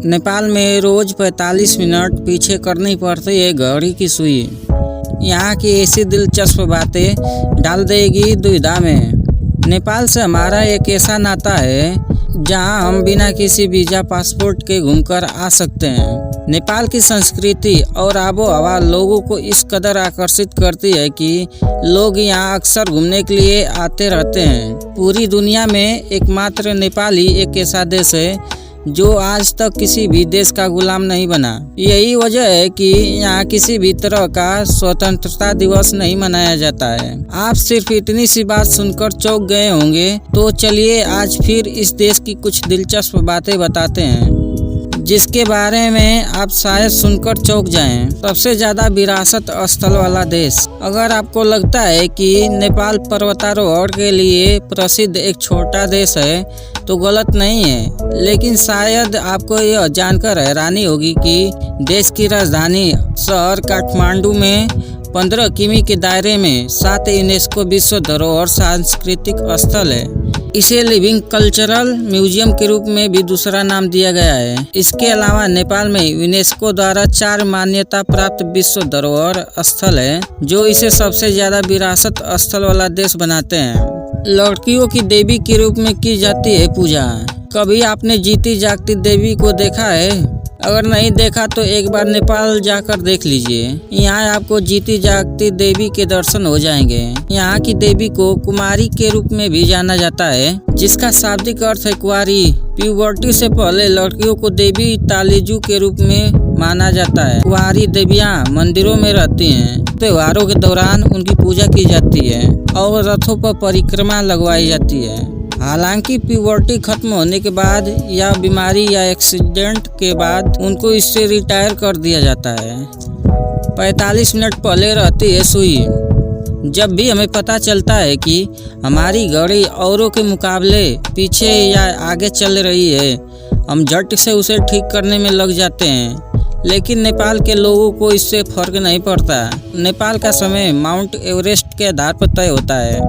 नेपाल में रोज 45 मिनट पीछे करनी पड़ती है घड़ी की सुई। यहाँ की ऐसी दिलचस्प बातें डाल देगी दुविधा में। नेपाल से हमारा एक ऐसा नाता है जहाँ हम बिना किसी वीजा पासपोर्ट के घूमकर आ सकते हैं। नेपाल की संस्कृति और आबो हवा लोगों को इस कदर आकर्षित करती है कि लोग यहाँ अक्सर घूमने के लिए आते रहते हैं। पूरी दुनिया में एकमात्र नेपाल ही एक ऐसा देश है जो आज तक किसी भी देश का गुलाम नहीं बना। यही वजह है कि यहाँ किसी भी तरह का स्वतंत्रता दिवस नहीं मनाया जाता है। आप सिर्फ इतनी सी बात सुनकर चौंक गए होंगे, तो चलिए आज फिर इस देश की कुछ दिलचस्प बातें बताते हैं जिसके बारे में आप शायद सुनकर चौंक जाएं। सबसे ज्यादा विरासत स्थल वाला देश। अगर आपको लगता है कि नेपाल पर्वतारोहण के लिए प्रसिद्ध एक छोटा देश है तो गलत नहीं है, लेकिन शायद आपको यह जानकर हैरानी होगी कि देश की राजधानी शहर काठमांडू में 15 किमी के दायरे में 7 यूनेस्को विश्व धरोहर सांस्कृतिक स्थल है। इसे लिविंग कल्चरल म्यूजियम के रूप में भी दूसरा नाम दिया गया है। इसके अलावा नेपाल में यूनेस्को द्वारा 4 मान्यता प्राप्त विश्व धरोहर स्थल है, जो इसे सबसे ज्यादा विरासत स्थल वाला देश बनाते हैं। लड़कियों की देवी के रूप में की जाती है पूजा। कभी आपने जीती जागती देवी को देखा है? अगर नहीं देखा तो एक बार नेपाल जाकर देख लीजिए। यहाँ आपको जीती जागती देवी के दर्शन हो जाएंगे। यहाँ की देवी को कुमारी के रूप में भी जाना जाता है, जिसका शाब्दिक अर्थ है कुंवारी। प्यूबर्टी से पहले लड़कियों को देवी तालिजू के रूप में माना जाता है। कुंवारी देवियाँ मंदिरों में रहती हैं। त्योहारों के दौरान उनकी पूजा की जाती है और रथों पर परिक्रमा लगवाई जाती है। हालांकि प्यूबर्टी खत्म होने के बाद या बीमारी या एक्सीडेंट के बाद उनको इससे रिटायर कर दिया जाता है। 45 मिनट पहले रहती है सुई। जब भी हमें पता चलता है कि हमारी घड़ी औरों के मुकाबले पीछे या आगे चल रही है, हम झट से उसे ठीक करने में लग जाते हैं। लेकिन नेपाल के लोगों को इससे फर्क नहीं पड़ता। नेपाल का समय माउंट एवरेस्ट के आधार पर तय होता है,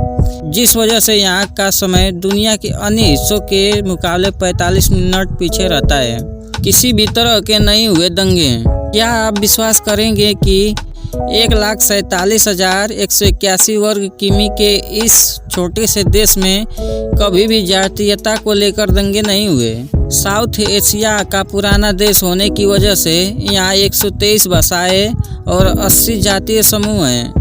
जिस वजह से यहाँ का समय दुनिया के अन्य हिस्सों के मुकाबले 45 मिनट पीछे रहता है। किसी भी तरह के नहीं हुए दंगे। क्या आप विश्वास करेंगे कि 1,47,181 वर्ग किमी के इस छोटे से देश में कभी भी जातीयता को लेकर दंगे नहीं हुए। साउथ एशिया का पुराना देश होने की वजह से यहाँ 123 भाषाएं और 80 जातीय समूह हैं।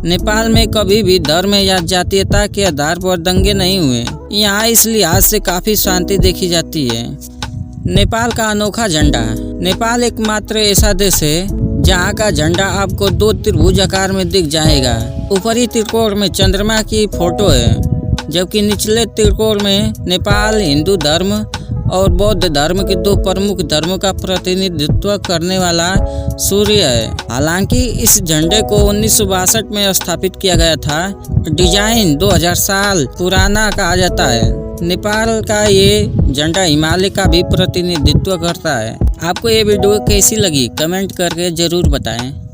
नेपाल में कभी भी धर्म या जातीयता के आधार पर दंगे नहीं हुए। यहाँ इस लिहाज से काफी शांति देखी जाती है। नेपाल का अनोखा झंडा। नेपाल एकमात्र ऐसा देश है जहाँ का झंडा आपको 2 त्रिभुज आकार में दिख जाएगा। ऊपरी त्रिकोण में चंद्रमा की फोटो है, जबकि निचले त्रिकोण में नेपाल हिंदू धर्म और बौद्ध धर्म के 2 प्रमुख धर्मों का प्रतिनिधित्व करने वाला सूर्य है। हालांकि इस झंडे को 1962 में स्थापित किया गया था। डिजाइन 2000 साल पुराना कहा जाता है। नेपाल का ये झंडा हिमालय का भी प्रतिनिधित्व करता है। आपको ये वीडियो कैसी लगी कमेंट करके जरूर बताएं।